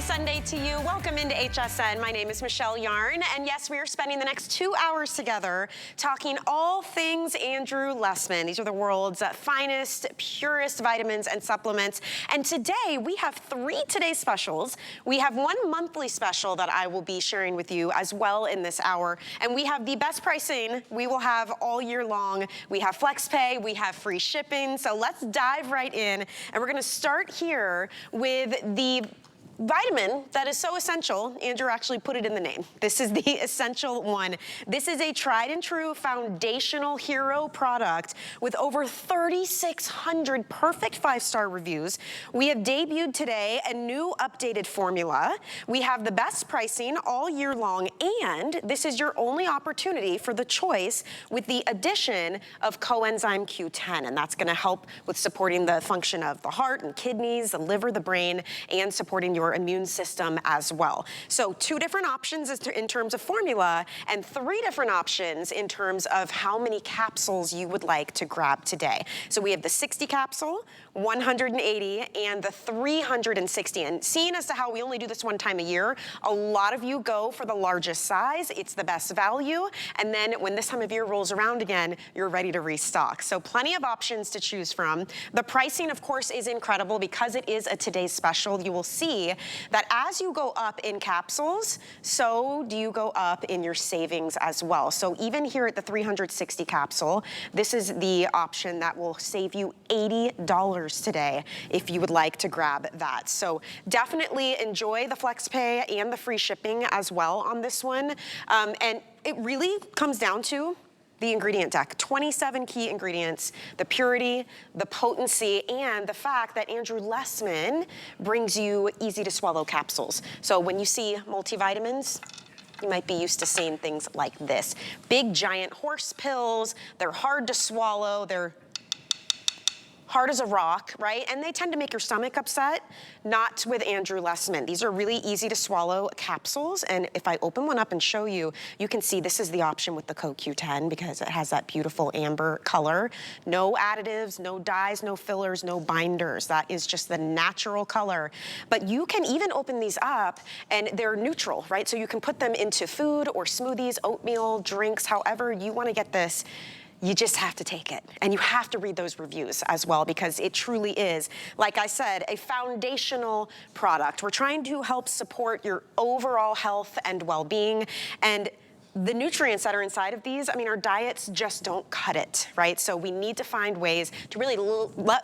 Sunday to you. Welcome into HSN. My name is Michelle Yarn, and yes, we are spending the next 2 hours together talking all things Andrew Lessman. These are the world's finest, purest vitamins and supplements. And today we have 3 today's specials. We have 1 monthly special that I will be sharing with you as well in this hour. And we have the best pricing we will have all year long. We have flex pay, we have free shipping. So let's dive right in. And we're gonna start here with the vitamin that is so essential. Andrew actually put it in the name. This is the essential one. This is a tried and true foundational hero product with over 3,600 perfect 5-star reviews. We have debuted today a new updated formula. We have the best pricing all year long, and this is your only opportunity for the choice with the addition of coenzyme Q10, and that's gonna help with supporting the function of the heart and kidneys, the liver, the brain, and supporting your immune system as well. So 2 different options in terms of formula and 3 different options in terms of how many capsules you would like to grab today. So we have the 60 capsule, 180, and the 360. And seeing as to how we only do this 1 time a year, a lot of you go for the largest size. It's the best value. And then when this time of year rolls around again, you're ready to restock. So plenty of options to choose from. The pricing, of course, is incredible because it is a today's special. You will see that as you go up in capsules, so do you go up in your savings as well. So even here at the 360 capsule, this is the option that will save you $80 today if you would like to grab that. So definitely enjoy the flex pay and the free shipping as well on this one. And it really comes down to the ingredient deck. 27 key ingredients, the purity, the potency, and the fact that Andrew Lessman brings you easy to swallow capsules. So when you see multivitamins, you might be used to seeing things like this. Big giant horse pills, they're hard to swallow, they're hard as a rock, right? And they tend to make your stomach upset. Not with Andrew Lessman. These are really easy to swallow capsules. And if I open one up and show you, you can see this is the option with the CoQ10 because it has that beautiful amber color. No additives, no dyes, no fillers, no binders. That is just the natural color. But you can even open these up and they're neutral, right? So you can put them into food or smoothies, oatmeal, drinks, however you want to get this. You just have to take it. And you have to read those reviews as well because it truly is, like I said, a foundational product. We're trying to help support your overall health and well-being. And the nutrients that are inside of these, I mean, our diets just don't cut it, right? So we need to find ways to really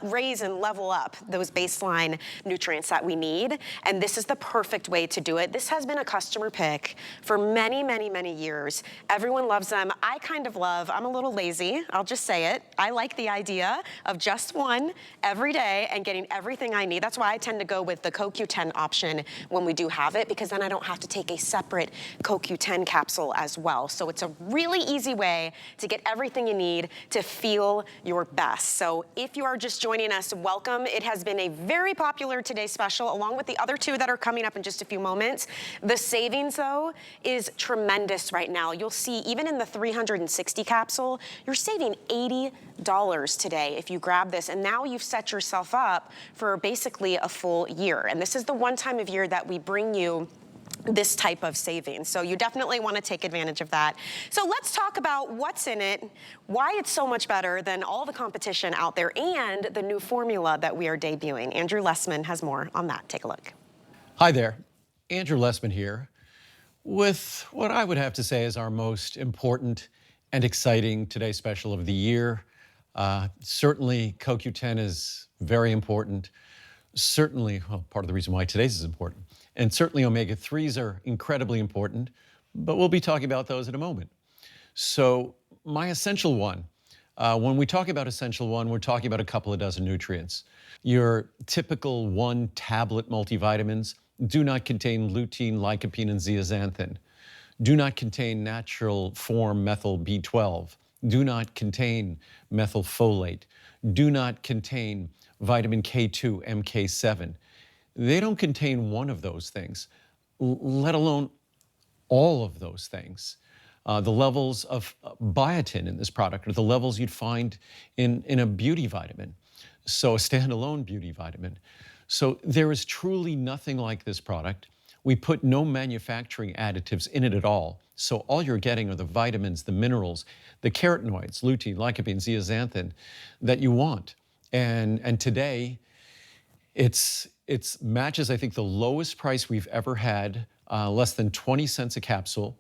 raise and level up those baseline nutrients that we need. And this is the perfect way to do it. This has been a customer pick for many, many, many years. Everyone loves them. I kind of love, I'm a little lazy, I'll just say it. I like the idea of just one every day and getting everything I need. That's why I tend to go with the CoQ10 option when we do have it, because then I don't have to take a separate CoQ10 capsule as well. So it's a really easy way to get everything you need to feel your best. So if you are just joining us, welcome. It has been a very popular Today Special, along with the other 2 that are coming up in just a few moments. The savings, though, is tremendous right now. You'll see even in the 360 capsule, you're saving $80 today if you grab this. And now you've set yourself up for basically a full year. And this is the one time of year that we bring you this type of savings. So you definitely want to take advantage of that. So let's talk about what's in it, why it's so much better than all the competition out there, and the new formula that we are debuting. Andrew Lessman has more on that. Take a look. Hi there, Andrew Lessman here with what I would have to say is our most important and exciting Today Special of the year. Certainly CoQ10 is very important. Certainly, well, part of the reason why today's is important. And certainly omega-3s are incredibly important, but we'll be talking about those in a moment. So my essential one, when we talk about essential one, we're talking about a couple of dozen nutrients. Your typical 1-tablet multivitamins do not contain lutein, lycopene, and zeaxanthin, do not contain natural form methyl B12, do not contain methylfolate, do not contain vitamin K2, MK7. They don't contain one of those things, let alone all of those things. The levels of biotin in this product are the levels you'd find in a beauty vitamin, so a standalone beauty vitamin. So there is truly nothing like this product. We put no manufacturing additives in it at all. So all you're getting are the vitamins, the minerals, the carotenoids, lutein, lycopene, zeaxanthin that you want. And today, it's matches, I think, the lowest price we've ever had, less than 20 cents a capsule.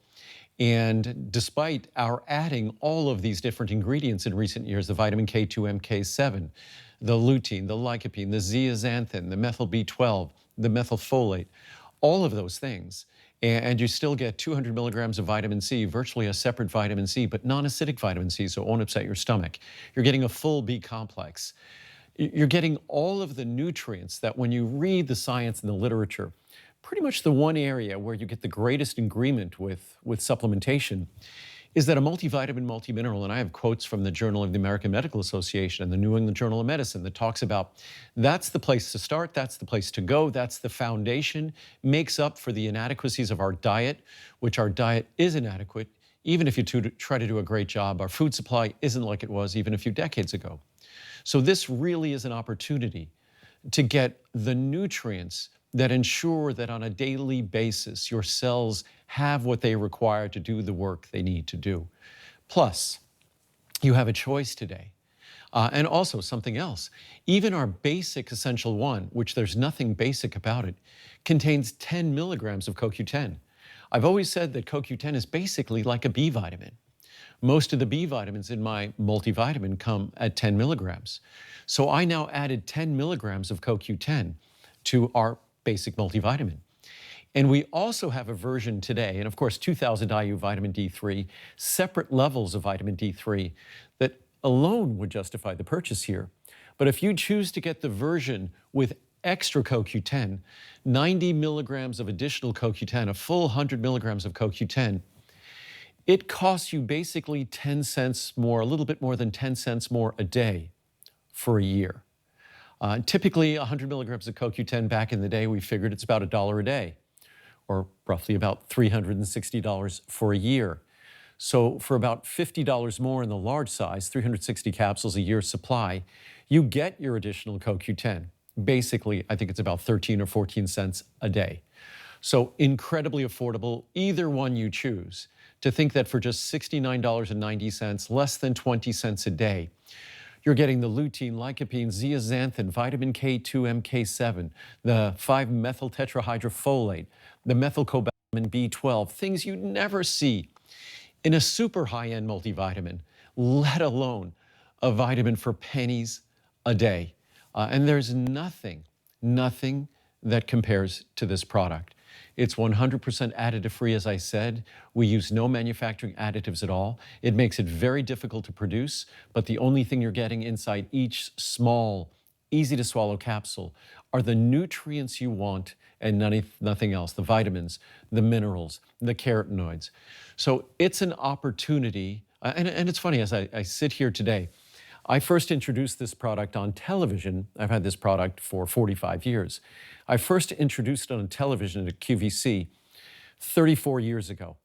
And despite our adding all of these different ingredients in recent years, the vitamin K2, MK7, the lutein, the lycopene, the zeaxanthin, the methyl B12, the methylfolate, all of those things, and you still get 200 milligrams of vitamin C, virtually a separate vitamin C, but non-acidic vitamin C, so it won't upset your stomach. You're getting a full B complex. You're getting all of the nutrients that when you read the science and the literature, pretty much the one area where you get the greatest agreement with supplementation is that a multivitamin, multimineral, and I have quotes from the Journal of the American Medical Association and the New England Journal of Medicine that talks about that's the place to start, that's the place to go, that's the foundation, makes up for the inadequacies of our diet, which our diet is inadequate. Even if you try to do a great job, our food supply isn't like it was even a few decades ago. So this really is an opportunity to get the nutrients that ensure that on a daily basis, your cells have what they require to do the work they need to do. Plus, you have a choice today. And also something else, even our basic Essential 1, which there's nothing basic about it, contains 10 milligrams of CoQ10. I've always said that CoQ10 is basically like a B vitamin. Most of the B vitamins in my multivitamin come at 10 milligrams. So I now added 10 milligrams of CoQ10 to our basic multivitamin. And we also have a version today, and of course 2000 IU vitamin D3, separate levels of vitamin D3 that alone would justify the purchase here. But if you choose to get the version with extra CoQ10, 90 milligrams of additional CoQ10, a full 100 milligrams of CoQ10, it costs you basically 10 cents more, a little bit more than 10 cents more a day for a year. Typically, 100 milligrams of CoQ10 back in the day, we figured it's about $1 a day, or roughly about $360 for a year. So for about $50 more in the large size, 360 capsules a year supply, you get your additional CoQ10. Basically, I think it's about 13 or 14 cents a day. So incredibly affordable, either one you choose. To think that for just $69.90, less than 20 cents a day, you're getting the lutein, lycopene, zeaxanthin, vitamin K2, MK7, the 5-methyl tetrahydrofolate, the methylcobalamin B12, things you'd never see in a super high-end multivitamin, let alone a vitamin for pennies a day. And there's nothing that compares to this product. It's 100% additive free, as I said. We use no manufacturing additives at all. It makes it very difficult to produce, but the only thing you're getting inside each small, easy to swallow capsule are the nutrients you want and nothing else, the vitamins, the minerals, the carotenoids. So it's an opportunity, and it's funny, as I sit here today, I first introduced this product on television. I've had this product for 45 years. I first introduced it on television at QVC 34 years ago.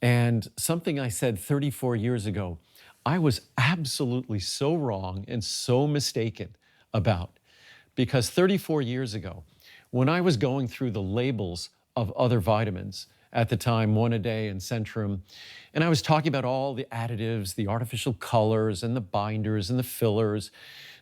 And something I said 34 years ago, I was absolutely so wrong and so mistaken about. Because 34 years ago, when I was going through the labels of other vitamins, at the time, One A Day and Centrum, and I was talking about all the additives, the artificial colors and the binders and the fillers,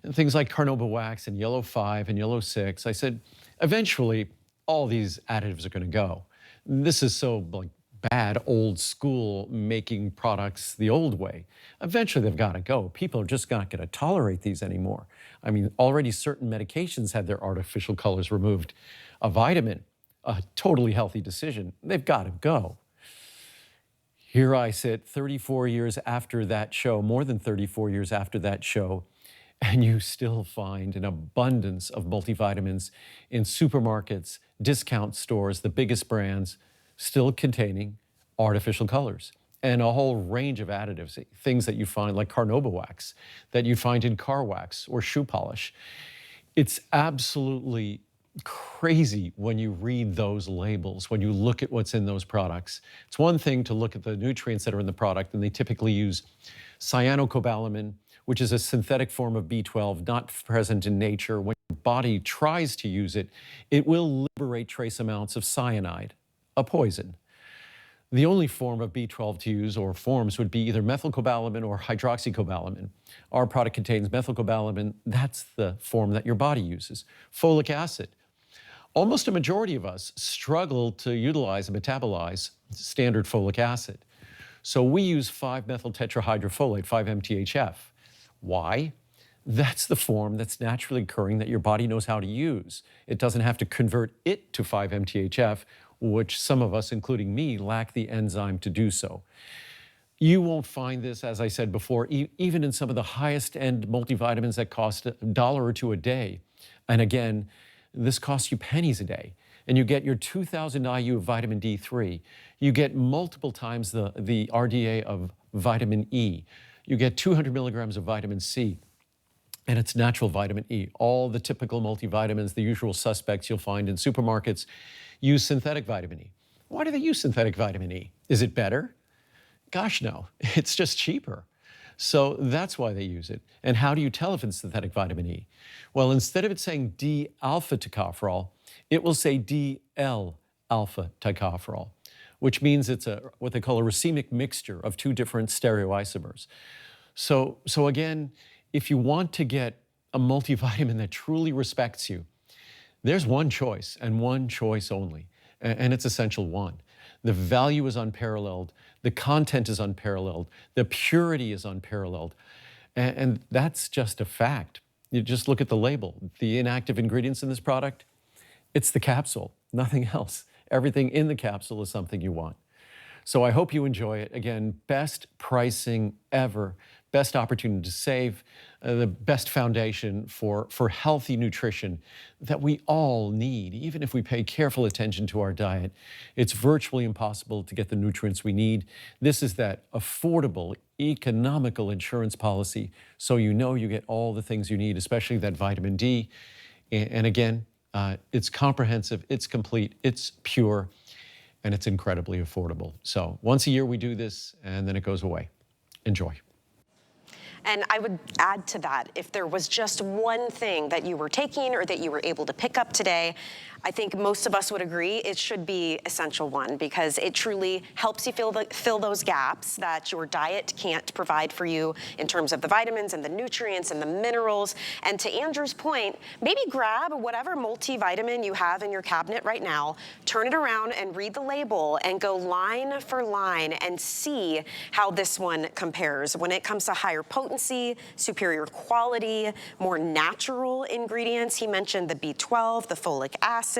and things like carnauba wax and yellow 5 and yellow 6. I said, eventually, all these additives are going to go. This is so like bad, old school, making products the old way. Eventually, they've got to go. People are just not going to tolerate these anymore. I mean, already certain medications had their artificial colors removed. A vitamin, a totally healthy decision. They've got to go. Here I sit 34 years after that show, more than 34 years after that show, and you still find an abundance of multivitamins in supermarkets, discount stores, the biggest brands, still containing artificial colors and a whole range of additives, things that you find like carnauba wax, that you find in car wax or shoe polish. It's absolutely crazy when you read those labels, when you look at what's in those products. It's one thing to look at the nutrients that are in the product, and they typically use cyanocobalamin which is a synthetic form of B12 not present in nature. When your body tries to use it, it will liberate trace amounts of cyanide, a poison. The only form of B12 to use, or forms, would be either methylcobalamin or hydroxycobalamin. Our product contains methylcobalamin. That's the form that your body uses. Folic acid. Almost a majority of us struggle to utilize and metabolize standard folic acid. So we use 5-methyltetrahydrofolate, 5-MTHF. Why? That's the form that's naturally occurring that your body knows how to use. It doesn't have to convert it to 5-MTHF, which some of us, including me, lack the enzyme to do so. You won't find this, as I said before, even in some of the highest end multivitamins that cost $1 or $2 a day. And again, this costs you pennies a day. And you get your 2,000 IU of vitamin D3. You get multiple times the RDA of vitamin E. You get 200 milligrams of vitamin C. And it's natural vitamin E. All the typical multivitamins, the usual suspects you'll find in supermarkets, use synthetic vitamin E. Why do they use synthetic vitamin E? Is it better? Gosh, no. It's just cheaper. So that's why they use it. And how do you tell if it's synthetic vitamin E? Well, instead of it saying D-alpha tocopherol, it will say D-L-alpha tocopherol, which means it's what they call a racemic mixture of two different stereoisomers. So again, if you want to get a multivitamin that truly respects you, there's one choice and one choice only, and it's Essential One. The value is unparalleled, the content is unparalleled, the purity is unparalleled, and that's just a fact. You just look at the label. The inactive ingredients in this product, it's the capsule, nothing else. Everything in the capsule is something you want. So I hope you enjoy it. Again, best pricing ever, best opportunity to save, the best foundation for healthy nutrition that we all need. Even if we pay careful attention to our diet, it's virtually impossible to get the nutrients we need. This is that affordable, economical insurance policy, so you know you get all the things you need, especially that vitamin D. And again, it's comprehensive, it's complete, it's pure, and it's incredibly affordable. So once a year we do this, and then it goes away. Enjoy. And I would add to that, if there was just one thing that you were taking or that you were able to pick up today, I think most of us would agree it should be Essential One, because it truly helps you fill those gaps that your diet can't provide for you in terms of the vitamins and the nutrients and the minerals. And to Andrew's point, maybe grab whatever multivitamin you have in your cabinet right now, turn it around and read the label and go line for line and see how this one compares when it comes to higher potency, superior quality, more natural ingredients. He mentioned the B12, the folic acid,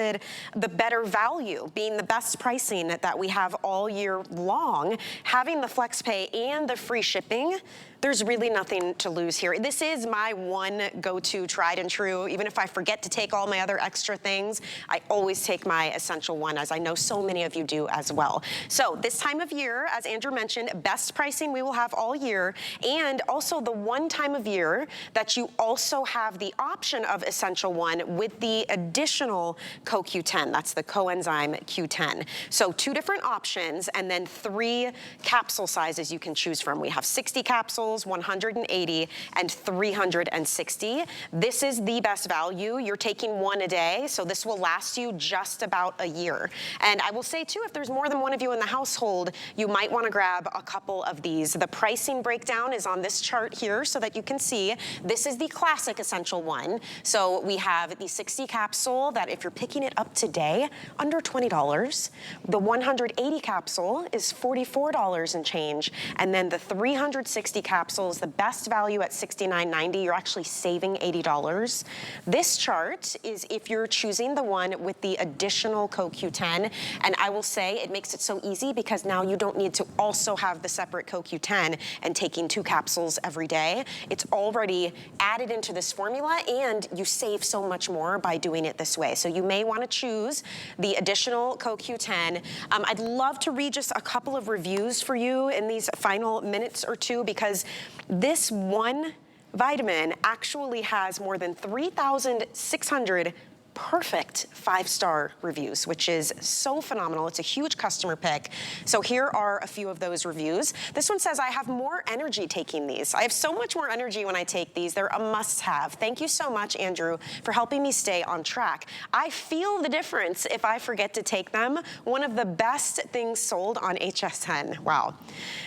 the better value, being the best pricing that we have all year long, having the flex pay and the free shipping. There's really nothing to lose here. This is my one go-to tried and true. Even if I forget to take all my other extra things, I always take my Essential One, as I know so many of you do as well. So this time of year, as Andrew mentioned, best pricing we will have all year, and also the one time of year that you also have the option of Essential One with the additional CoQ10. That's the coenzyme Q10. So 2 different options, and then 3 capsule sizes you can choose from. We have 60 capsules, 180, and 360. This is the best value. You're taking 1 a day, so this will last you just about a year. And I will say too, if there's more than one of you in the household, you might want to grab a couple of these. The pricing breakdown is on this chart here so that you can see. This is the classic Essential One. So we have the 60 capsule that if you're picking it up today, under $20. The 180 capsule is $44 and change. And then the 360 capsules, the best value at $69.90. You're actually saving $80. This chart is if you're choosing the one with the additional CoQ10. And I will say it makes it so easy because now you don't need to also have the separate CoQ10 and taking 2 capsules every day. It's already added into this formula, and you save so much more by doing it this way. So you may want to choose the additional CoQ10. I'd love to read just a couple of reviews for you in these final minutes or two, because this one vitamin actually has more than 3,600 perfect 5-star reviews, which is so phenomenal. It's a huge customer pick. So here are a few of those reviews. This one says, I have more energy taking these. I have so much more energy when I take these. They're a must-have. Thank you so much, Andrew, for helping me stay on track. I feel the difference if I forget to take them. One of the best things sold on HSN. Wow.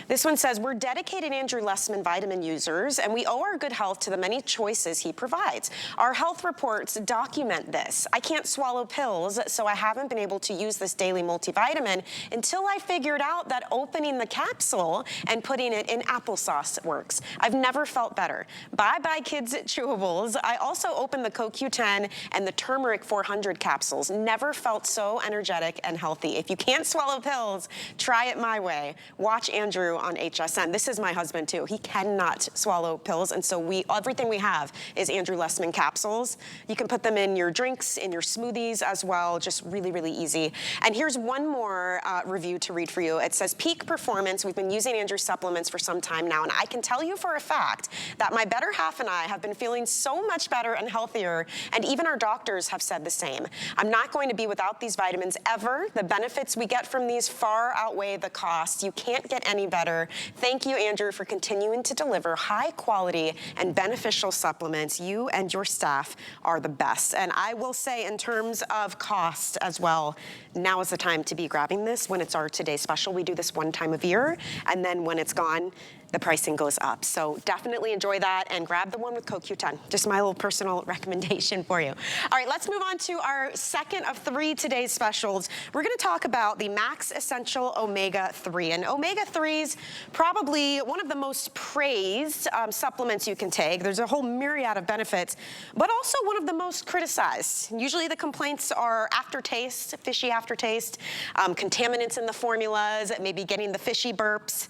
This one says, we're dedicated Andrew Lessman vitamin users, and we owe our good health to the many choices he provides. Our health reports document this. I can't swallow pills, so I haven't been able to use this daily multivitamin until I figured out that opening the capsule and putting it in applesauce works. I've never felt better. Bye-bye, kids chewables. I also opened the CoQ10 and the turmeric 400 capsules. Never felt so energetic and healthy. If you can't swallow pills, try it my way. Watch Andrew on HSN. This is my husband too. He cannot swallow pills, and so everything we have is Andrew Lessman capsules. You can put them in your drinks, in your smoothies as well, just really, really easy. And here's one more review to read for you. It says, peak performance. We've been using Andrew's supplements for some time now, and I can tell you for a fact that my better half and I have been feeling so much better and healthier, and even our doctors have said the same. I'm not going to be without these vitamins ever. The benefits we get from these far outweigh the cost. You can't get any better. Thank you, Andrew, for continuing to deliver high quality and beneficial supplements. You and your staff are the best. And I will say, in terms of cost as well, now is the time to be grabbing this when it's our Today Special. We do this one time of year, and then when it's gone, the pricing goes up. So definitely enjoy that and grab the one with CoQ10. Just my little personal recommendation for you. All right, let's move on to our second of 3 today's specials. We're gonna talk about the Max Essential Omega-3. And Omega-3s, probably one of the most praised supplements you can take. There's a whole myriad of benefits, but also one of the most criticized. Usually the complaints are aftertaste, fishy aftertaste, contaminants in the formulas, maybe getting the fishy burps.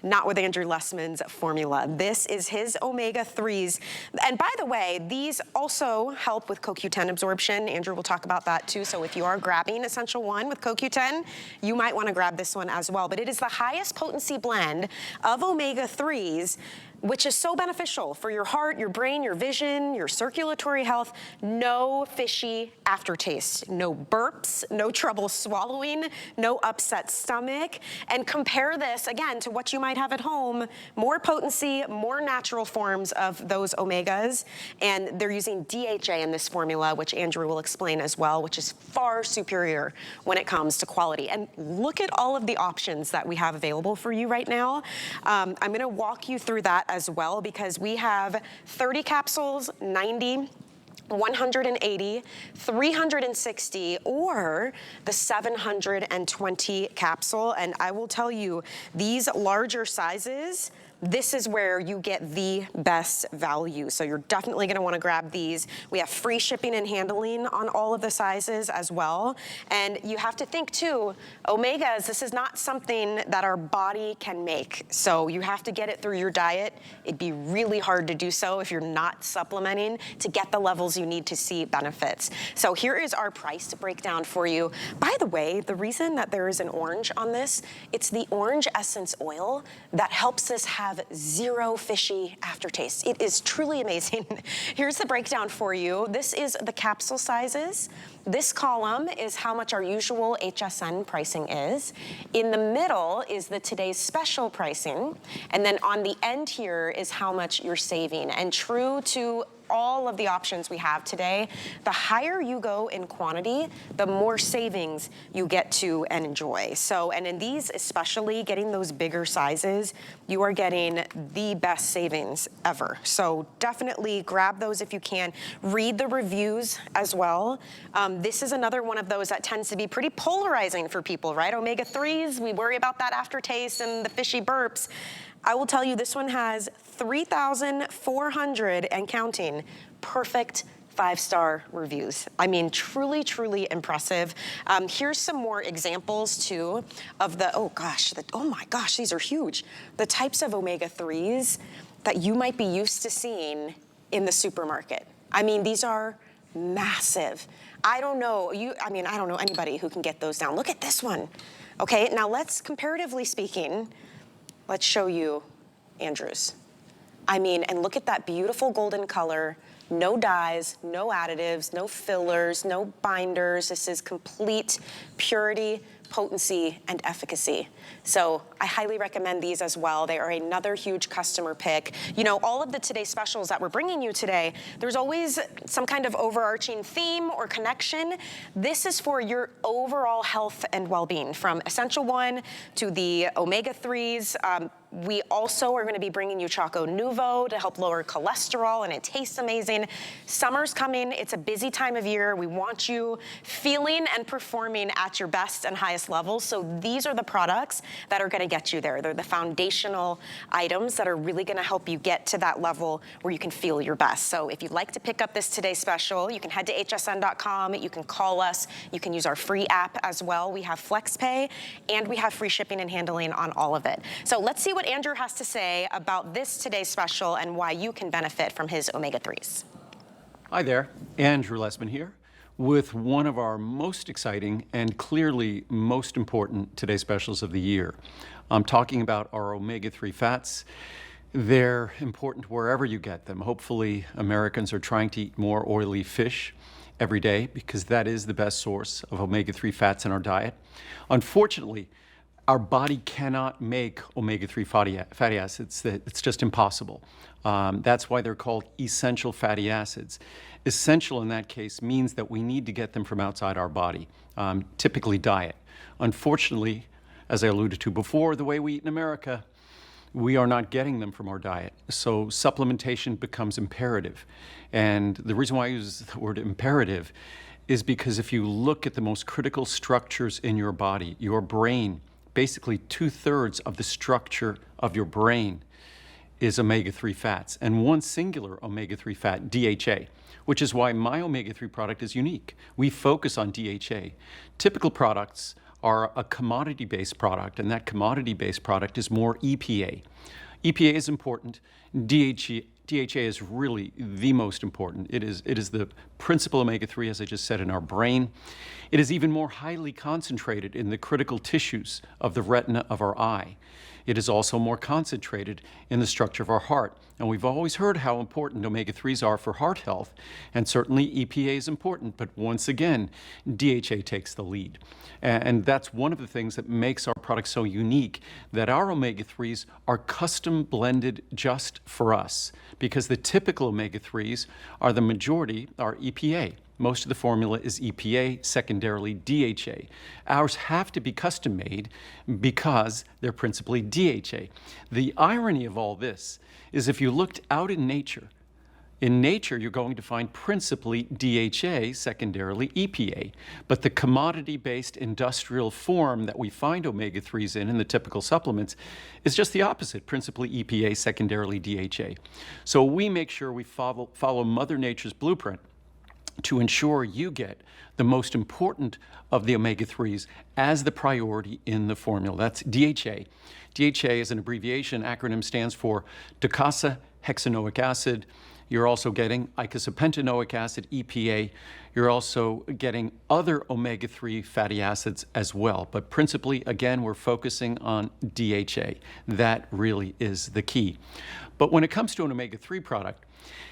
Not with Andrew Lessman's formula. This is his omega-3s. And by the way, these also help with CoQ10 absorption. Andrew will talk about that too. So if you are grabbing Essential 1 with CoQ10, you might want to grab this one as well. But it is the highest potency blend of omega-3s, which is so beneficial for your heart, your brain, your vision, your circulatory health. No fishy aftertaste, no burps, no trouble swallowing, no upset stomach. And compare this, again, to what you might have at home. More potency, more natural forms of those omegas. And they're using DHA in this formula, which Andrew will explain as well, which is far superior when it comes to quality. And look at all of the options that we have available for you right now. I'm gonna walk you through that as well, because we have 30 capsules, 90, 180, 360, or the 720 capsule. And I will tell you, these larger sizes, this is where you get the best value. So you're definitely gonna wanna grab these. We have free shipping and handling on all of the sizes as well. And you have to think too, omegas, this is not something that our body can make. So you have to get it through your diet. It'd be really hard to do so if you're not supplementing to get the levels you need to see benefits. So here is our price breakdown for you. By the way, the reason that there is an orange on this, it's the orange essence oil that helps us have zero fishy aftertaste. It is truly amazing. Here's the breakdown for you. This is the capsule sizes. This column is how much our usual HSN pricing is. In the middle is the today's special pricing. And then on the end here is how much you're saving. And true to all of the options we have today, the higher you go in quantity, the more savings you get to and enjoy. So, and in these especially, getting those bigger sizes, you are getting the best savings ever. So definitely grab those if you can. Read the reviews as well. This is another one of those that tends to be pretty polarizing for people, right? Omega-3s, we worry about that aftertaste and the fishy burps. I will tell you, this one has 3,400 and counting perfect 5-star reviews. I mean, truly, truly impressive. Here's some more examples too of the, oh my gosh, these are huge. The types of omega-3s that you might be used to seeing in the supermarket. I mean, these are massive. I don't know anybody who can get those down. Look at this one. Okay, now let's, comparatively speaking, let's show you Andrew's. I mean, and look at that beautiful golden color, No dyes, no additives, no fillers, no binders. This is complete purity, potency, and efficacy. So I highly recommend these as well. They are another huge customer pick. You know, all of the Today Specials that we're bringing you today, there's always some kind of overarching theme or connection. This is for your overall health and well-being, from Essential 1 to the omega-3s. We also are going to be bringing you Choco Nuvo to help lower cholesterol, and it tastes amazing. Summer's coming. It's a busy time of year. We want you feeling and performing at your best and highest levels. So these are the products that are going to get you there. They're the foundational items that are really going to help you get to that level where you can feel your best. So if you'd like to pick up this Today Special, you can head to hsn.com. You can call us. You can use our free app as well. We have FlexPay, and we have free shipping and handling on all of it. So let's see what Andrew has to say about this Today Special and why you can benefit from his omega-3s. Hi there, Andrew Lessman here with one of our most exciting and clearly most important Today Specials of the year. I'm talking about our omega-3 fats. They're important wherever you get them. Hopefully, Americans are trying to eat more oily fish every day because that is the best source of omega-3 fats in our diet. Unfortunately, our body cannot make omega-3 fatty acids. It's just impossible. That's why they're called essential fatty acids. Essential in that case means that we need to get them from outside our body, typically diet. Unfortunately, as I alluded to before, the way we eat in America, we are not getting them from our diet. So supplementation becomes imperative. And the reason why I use the word imperative is because if you look at the most critical structures in your body, your brain, basically 2/3 of the structure of your brain is omega-3 fats, and one singular omega-3 fat, DHA, which is why my omega-3 product is unique. We focus on DHA. Typical products are a commodity-based product, and that commodity-based product is more EPA. EPA is important. DHA is really the most important. It is the principal omega-3, as I just said, in our brain. It is even more highly concentrated in the critical tissues of the retina of our eye. It is also more concentrated in the structure of our heart. And we've always heard how important omega-3s are for heart health, and certainly EPA is important, but once again, DHA takes the lead. And that's one of the things that makes our product so unique, that our omega-3s are custom blended just for us, because the typical omega-3s are the majority are EPA. Most of the formula is EPA, secondarily DHA. Ours have to be custom made because they're principally DHA. The irony of all this is if you looked out in nature you're going to find principally DHA, secondarily EPA. But the commodity-based industrial form that we find omega-3s in the typical supplements is just the opposite, principally EPA, secondarily DHA. So we make sure we follow Mother Nature's blueprint to ensure you get the most important of the omega-3s as the priority in the formula. That's DHA. DHA is an abbreviation, acronym stands for docosahexaenoic acid. You're also getting icosapentaenoic acid, EPA. You're also getting other omega-3 fatty acids as well. But principally, again, we're focusing on DHA. That really is the key. But when it comes to an omega-3 product,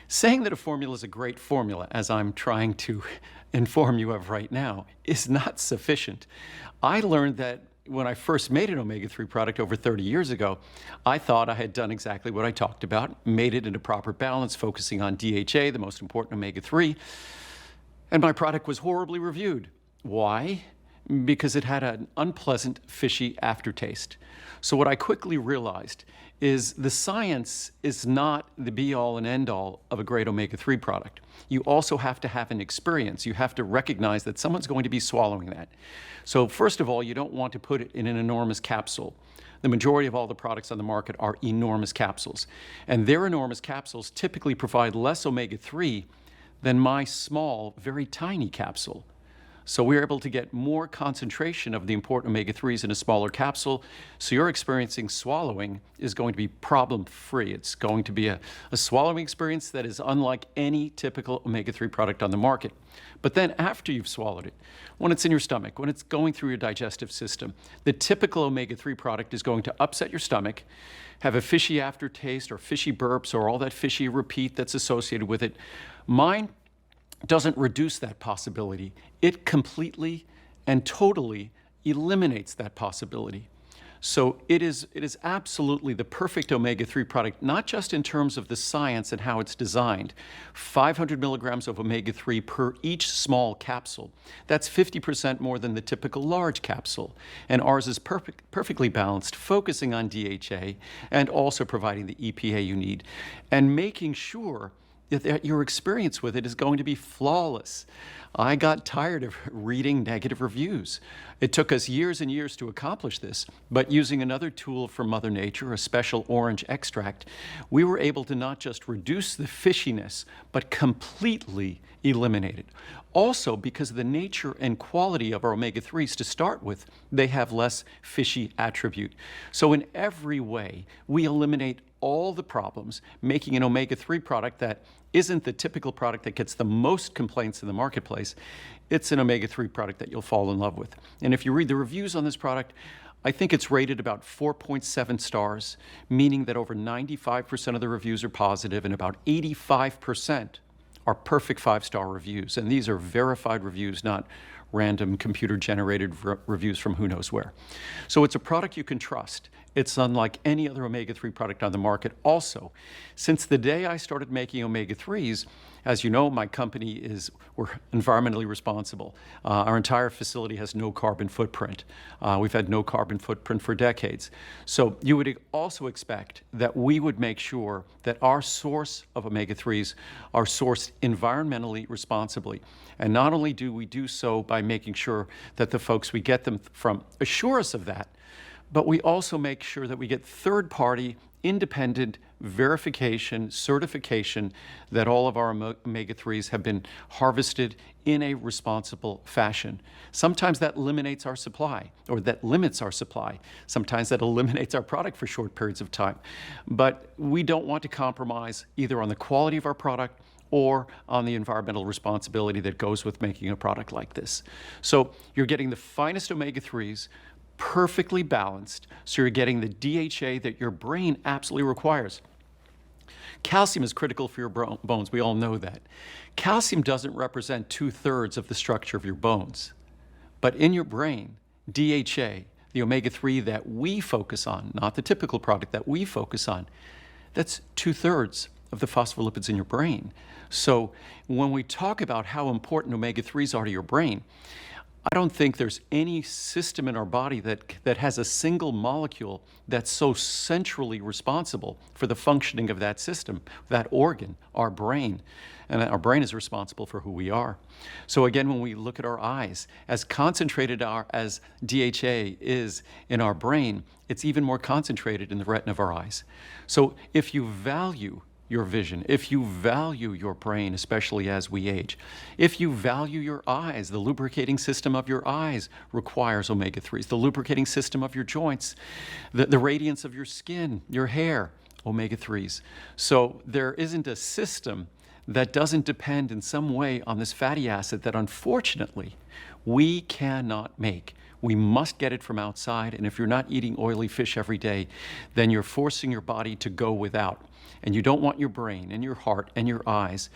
saying that a formula is a great formula, as I'm trying to inform you of right now, is not sufficient. I learned that when I first made an omega-3 product over 30 years ago, I thought I had done exactly what I talked about, made it in a proper balance, focusing on DHA, the most important omega-3, and my product was horribly reviewed. Why? Because it had an unpleasant, fishy aftertaste. So what I quickly realized is the science is not the be-all and end-all of a great omega-3 product. You also have to have an experience. You have to recognize that someone's going to be swallowing that. So first of all, you don't want to put it in an enormous capsule. The majority of all the products on the market are enormous capsules. And their enormous capsules typically provide less omega-3 than my small, very tiny capsule. So we're able to get more concentration of the important omega-3s in a smaller capsule. So your experiencing swallowing is going to be problem-free. It's going to be a swallowing experience that is unlike any typical omega-3 product on the market. But then after you've swallowed it, when it's in your stomach, when it's going through your digestive system, the typical omega-3 product is going to upset your stomach, have a fishy aftertaste or fishy burps or all that fishy repeat that's associated with it. Mine doesn't reduce that possibility. It completely and totally eliminates that possibility. So it is absolutely the perfect omega-3 product, not just in terms of the science and how it's designed. 500 milligrams of omega-3 per each small capsule. That's 50% more than the typical large capsule. And ours is perfectly balanced, focusing on DHA and also providing the EPA you need, and making sure that your experience with it is going to be flawless. I got tired of reading negative reviews. It took us years and years to accomplish this, but using another tool from Mother Nature, a special orange extract, we were able to not just reduce the fishiness, but completely eliminate it. Also, because of the nature and quality of our omega-3s to start with, they have less fishy attribute. So in every way, we eliminate all the problems, making an omega-3 product that isn't the typical product that gets the most complaints in the marketplace. It's an omega-3 product that you'll fall in love with. And if you read the reviews on this product, I think it's rated about 4.7 stars, meaning that over 95% of the reviews are positive and about 85% are perfect 5-star reviews. And these are verified reviews, not random computer-generated reviews from who knows where. So it's a product you can trust. It's unlike any other omega-3 product on the market. Also, since the day I started making omega-3s, as you know, my company we're environmentally responsible. Our entire facility has no carbon footprint. We've had no carbon footprint for decades. So you would also expect that we would make sure that our source of omega-3s are sourced environmentally responsibly. And not only do we do so by making sure that the folks we get them from assure us of that, but we also make sure that we get third-party, independent verification, certification that all of our omega-3s have been harvested in a responsible fashion. Sometimes that eliminates our supply, or that limits our supply. Sometimes that eliminates our product for short periods of time. But we don't want to compromise either on the quality of our product or on the environmental responsibility that goes with making a product like this. So you're getting the finest omega-3s, perfectly balanced, so you're getting the DHA that your brain absolutely requires. Calcium is critical for your bones. We all know that. Calcium doesn't represent 2/3 of the structure of your bones. But in your brain, DHA, the omega-3 that we focus on, not the typical product that we focus on, that's 2/3 of the phospholipids in your brain. So when we talk about how important omega-3s are to your brain, I don't think there's any system in our body that has a single molecule that's so centrally responsible for the functioning of that system, that organ, our brain. And our brain is responsible for who we are. So again, when we look at our eyes, as concentrated as DHA is in our brain, it's even more concentrated in the retina of our eyes. So if you value your vision, if you value your brain, especially as we age, if you value your eyes, the lubricating system of your eyes requires omega-3s, the lubricating system of your joints, the radiance of your skin, your hair, omega-3s. So there isn't a system that doesn't depend in some way on this fatty acid that unfortunately we cannot make. We must get it from outside, and if you're not eating oily fish every day, then you're forcing your body to go without. And you don't want your brain and your heart and your eyes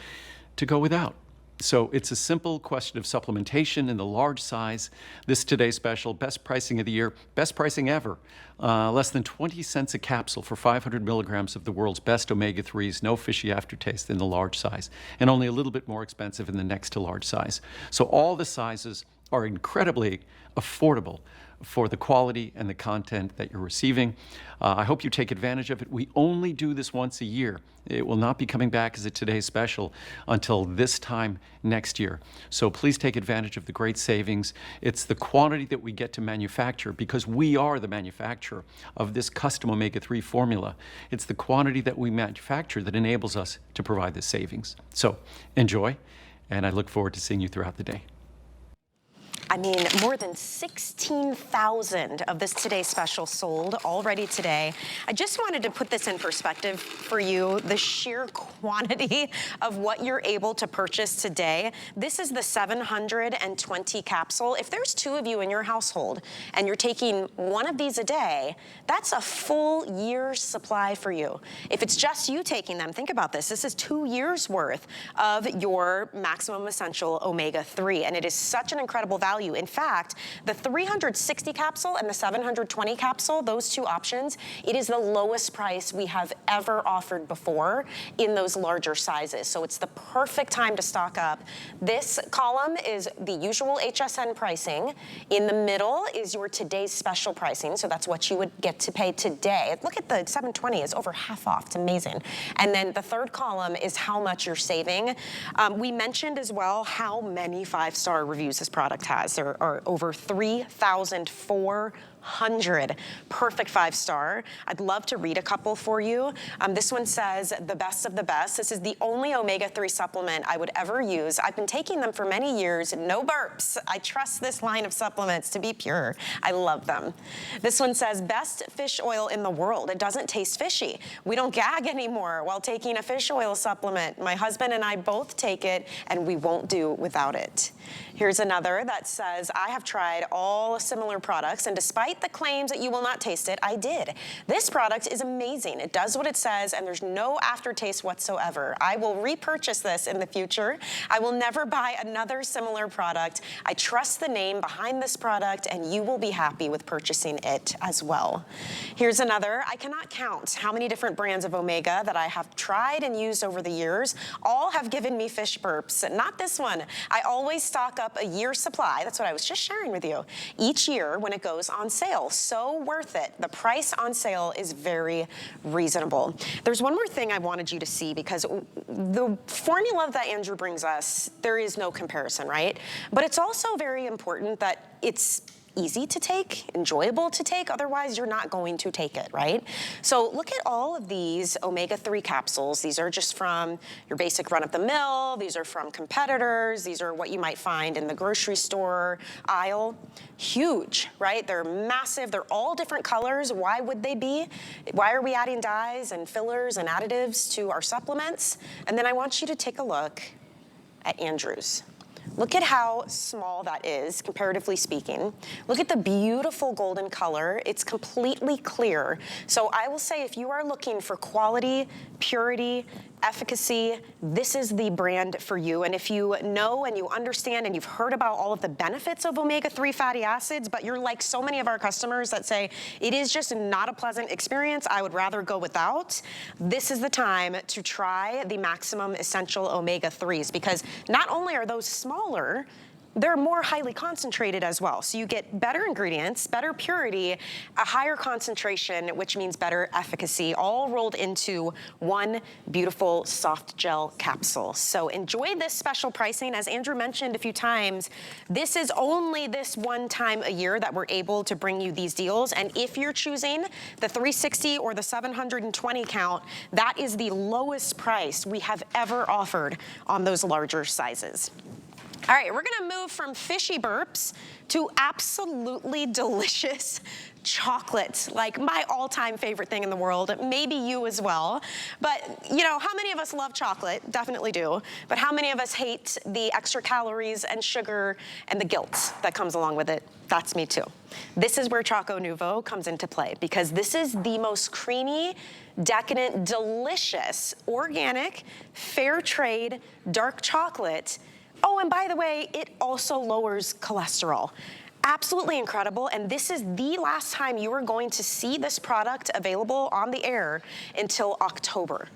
to go without. So it's a simple question of supplementation in the large size. This today's special, best pricing of the year, best pricing ever. Less than 20 cents a capsule for 500 milligrams of the world's best omega-3s, no fishy aftertaste in the large size, and only a little bit more expensive in the next to large size. So all the sizes are incredibly affordable for the quality and the content that you're receiving. I hope you take advantage of it. We only do this once a year. It will not be coming back as a today's special until this time next year. So please take advantage of the great savings. It's the quantity that we get to manufacture because we are the manufacturer of this custom omega-3 formula. It's the quantity that we manufacture that enables us to provide this savings. So enjoy, and I look forward to seeing you throughout the day. I mean, more than 16,000 of this Today Special sold already today. I just wanted to put this in perspective for you, the sheer quantity of what you're able to purchase today. This is the 720 capsule. If there's 2 of you in your household and you're taking 1 of these a day, that's a full year's supply for you. If it's just you taking them, think about this. This is 2 years worth of your maximum essential omega-3, and it is such an incredible value. In fact, the 360 capsule and the 720 capsule, those 2 options, it is the lowest price we have ever offered before in those larger sizes. So it's the perfect time to stock up. This column is the usual HSN pricing. In the middle is your today's special pricing. So that's what you would get to pay today. Look at the 720 is over half off. It's amazing. And then the third column is how much you're saving. We mentioned as well how many 5-star reviews this product has. There are over 3,400 perfect 5-star. I'd love to read a couple for you. This one says, the best of the best. This is the only omega-3 supplement I would ever use. I've been taking them for many years, no burps. I trust this line of supplements to be pure. I love them. This one says, best fish oil in the world. It doesn't taste fishy. We don't gag anymore while taking a fish oil supplement. My husband and I both take it, and we won't do without it. Here's another that says, I have tried all similar products, and despite the claims that you will not taste it, I did. This product is amazing. It does what it says, and there's no aftertaste whatsoever. I will repurchase this in the future. I will never buy another similar product. I trust the name behind this product, and you will be happy with purchasing it as well. Here's another. I cannot count how many different brands of Omega that I have tried and used over the years. All have given me fish burps. Not this one. I always stock up a year's supply. That's what I was just sharing with you. Each year when it goes on sale. So worth it. The price on sale is very reasonable. There's one more thing I wanted you to see, because the formula that Andrew brings us, there is no comparison, right? But it's also very important that it's easy to take, enjoyable to take, otherwise you're not going to take it, right? So look at all of these omega-3 capsules. These are just from your basic run-of-the-mill. These are from competitors. These are what you might find in the grocery store aisle. Huge, right? They're massive. They're all different colors. Why would they be? Why are we adding dyes and fillers and additives to our supplements? And then I want you to take a look at Andrew's. Look at how small that is, comparatively speaking. Look at the beautiful golden color. It's completely clear. So I will say, if you are looking for quality, purity, efficacy, this is the brand for you. And if you know and you understand and you've heard about all of the benefits of omega-3 fatty acids, but you're like so many of our customers that say, it is just not a pleasant experience, I would rather go without, this is the time to try the maximum essential omega-3s, because not only are those smaller, they're more highly concentrated as well. So you get better ingredients, better purity, a higher concentration, which means better efficacy, all rolled into one beautiful soft gel capsule. So enjoy this special pricing. As Andrew mentioned a few times, this is only this one time a year that we're able to bring you these deals. And if you're choosing the 360 or the 720 count, that is the lowest price we have ever offered on those larger sizes. All right, we're gonna move from fishy burps to absolutely delicious chocolate, like my all-time favorite thing in the world, maybe you as well. But you know, how many of us love chocolate? Definitely do. But how many of us hate the extra calories and sugar and the guilt that comes along with it? That's me too. This is where Choco Nouveau comes into play, because this is the most creamy, decadent, delicious, organic, fair trade, dark chocolate. Oh, and by the way, it also lowers cholesterol. Absolutely incredible, and this is the last time you are going to see this product available on the air until October.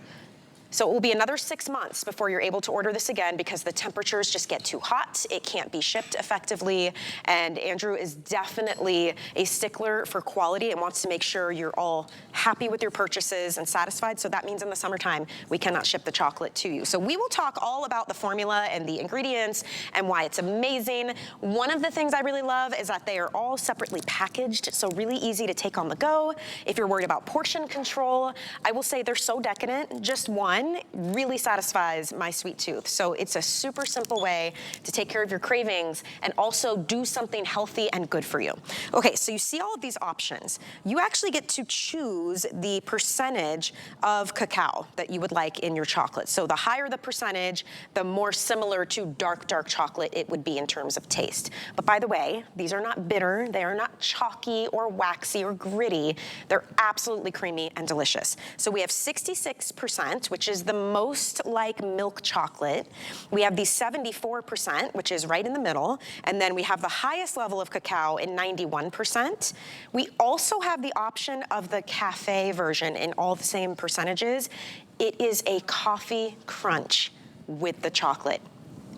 So it will be another 6 months before you're able to order this again, because the temperatures just get too hot. It can't be shipped effectively. And Andrew is definitely a stickler for quality and wants to make sure you're all happy with your purchases and satisfied. So that means in the summertime, we cannot ship the chocolate to you. So we will talk all about the formula and the ingredients and why it's amazing. One of the things I really love is that they are all separately packaged, so really easy to take on the go. If you're worried about portion control, I will say they're so decadent. Just one one really satisfies my sweet tooth. So it's a super simple way to take care of your cravings and also do something healthy and good for you. Okay, so you see all of these options. You actually get to choose the percentage of cacao that you would like in your chocolate. So the higher the percentage, the more similar to dark chocolate it would be in terms of taste. But by the way, these are not bitter, they are not chalky or waxy or gritty. They're absolutely creamy and delicious. So we have 66%, which is the most like milk chocolate. We have the 74%, which is right in the middle. And then we have the highest level of cacao in 91%. We also have the option of the cafe version in all the same percentages. It is a coffee crunch with the chocolate.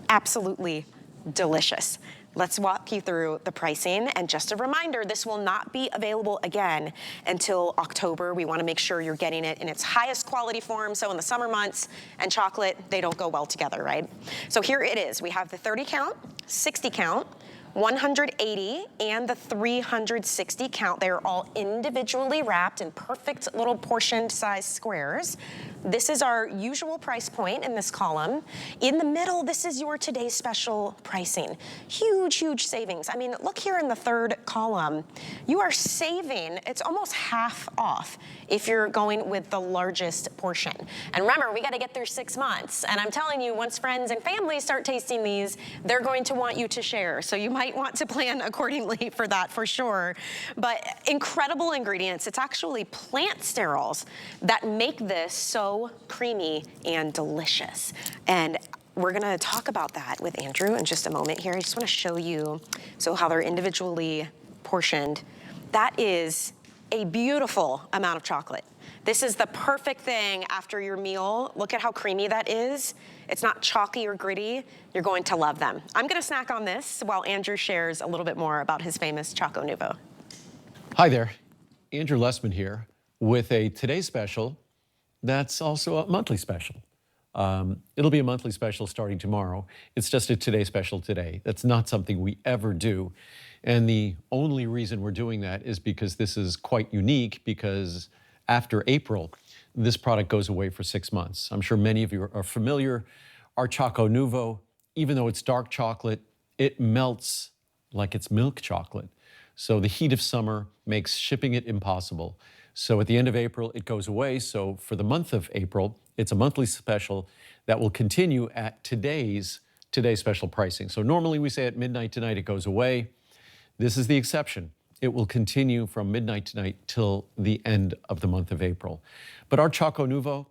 Absolutely delicious. Let's walk you through the pricing. And just a reminder, this will not be available again until October. We want to make sure you're getting it in its highest quality form. So in the summer months and chocolate, they don't go well together, right? So here it is. We have the 30 count, 60 count, 180 and the 360 count. They are all individually wrapped in perfect little portioned size squares. This is our usual price point in this column. In the middle, this is your today's special pricing. Huge, huge savings. I mean, look here in the third column. You are saving, it's almost half off if you're going with the largest portion. And remember, we got to get through 6 months. And I'm telling you, once friends and family start tasting these, they're going to want you to share. So you might want to plan accordingly for that for sure. But incredible ingredients. It's actually plant sterols that make this so creamy and delicious. And we're gonna talk about that with Andrew in just a moment here. I just wanna show you how they're individually portioned. That is a beautiful amount of chocolate. This is the perfect thing after your meal. Look at how creamy that is. It's not chalky or gritty. You're going to love them. I'm gonna snack on this while Andrew shares a little bit more about his famous Choco Nouveau. Hi there, Andrew Lessman here with a Today Special that's also a monthly special. It'll be a monthly special starting tomorrow. It's just a Today Special today. That's not something we ever do. And the only reason we're doing that is because this is quite unique, because after April, this product goes away for 6 months. I'm sure many of you are familiar. Our Choco Nouveau, even though it's dark chocolate, it melts like it's milk chocolate. So the heat of summer makes shipping it impossible. So at the end of April, it goes away. So for the month of April, it's a monthly special that will continue at today's special pricing. So normally we say at midnight tonight it goes away. This is the exception. It will continue from midnight tonight till the end of the month of April. But our Choco Nouveau,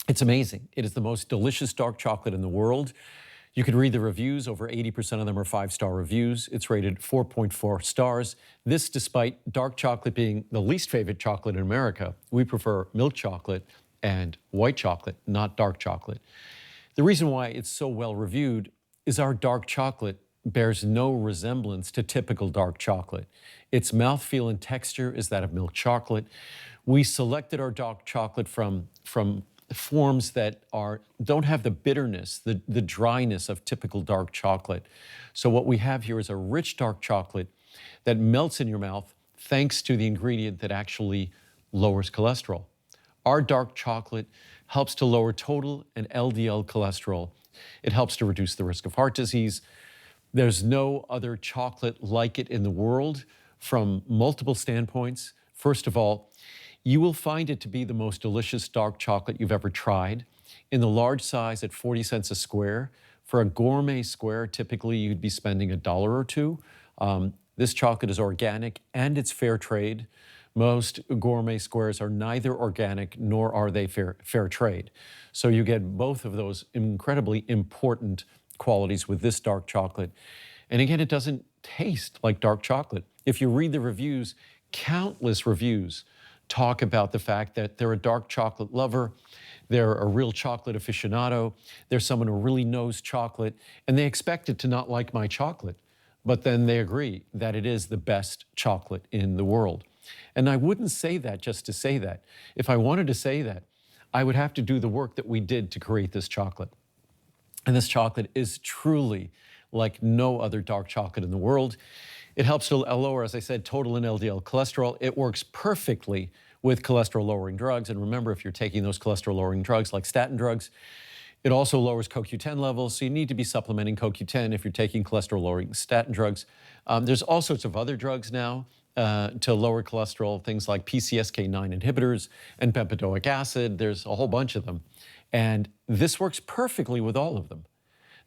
it's amazing. It is the most delicious dark chocolate in the world. You can read the reviews. Over 80% of them are 5-star reviews. It's rated 4.4 stars. This despite dark chocolate being the least favorite chocolate in America. We prefer milk chocolate and white chocolate, not dark chocolate. The reason why it's so well reviewed is our dark chocolate bears no resemblance to typical dark chocolate. Its mouthfeel and texture is that of milk chocolate. We selected our dark chocolate from forms that don't have the bitterness, the dryness of typical dark chocolate. So what we have here is a rich dark chocolate that melts in your mouth thanks to the ingredient that actually lowers cholesterol. Our dark chocolate helps to lower total and LDL cholesterol. It helps to reduce the risk of heart disease. There's no other chocolate like it in the world from multiple standpoints. First of all, you will find it to be the most delicious dark chocolate you've ever tried. In the large size at 40 cents a square. For a gourmet square, typically you'd be spending $1 or $2. This chocolate is organic and it's fair trade. Most gourmet squares are neither organic nor are they fair trade. So you get both of those incredibly important qualities with this dark chocolate. And again, it doesn't taste like dark chocolate. If you read the reviews, countless reviews talk about the fact that they're a dark chocolate lover, they're a real chocolate aficionado, they're someone who really knows chocolate, and they expect it to not like my chocolate. But then they agree that it is the best chocolate in the world. And I wouldn't say that just to say that. If I wanted to say that, I would have to do the work that we did to create this chocolate. And this chocolate is truly like no other dark chocolate in the world. It helps to lower, as I said, total and LDL cholesterol. It works perfectly with cholesterol-lowering drugs. And remember, if you're taking those cholesterol-lowering drugs like statin drugs, it also lowers CoQ10 levels, so you need to be supplementing CoQ10 if you're taking cholesterol-lowering statin drugs. There's all sorts of other drugs now to lower cholesterol, things like PCSK9 inhibitors and bempedoic acid. There's a whole bunch of them. And this works perfectly with all of them.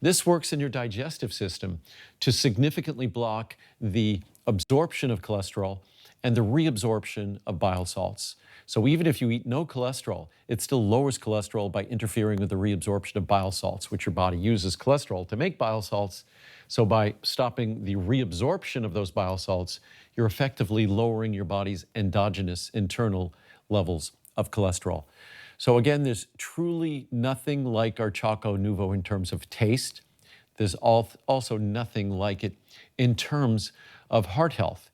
This works in your digestive system to significantly block the absorption of cholesterol and the reabsorption of bile salts. So even if you eat no cholesterol, it still lowers cholesterol by interfering with the reabsorption of bile salts, which your body uses cholesterol to make bile salts. So by stopping the reabsorption of those bile salts, you're effectively lowering your body's endogenous internal levels of cholesterol. So again, there's truly nothing like our Choco Nuvo in terms of taste. There's also nothing like it in terms of heart health.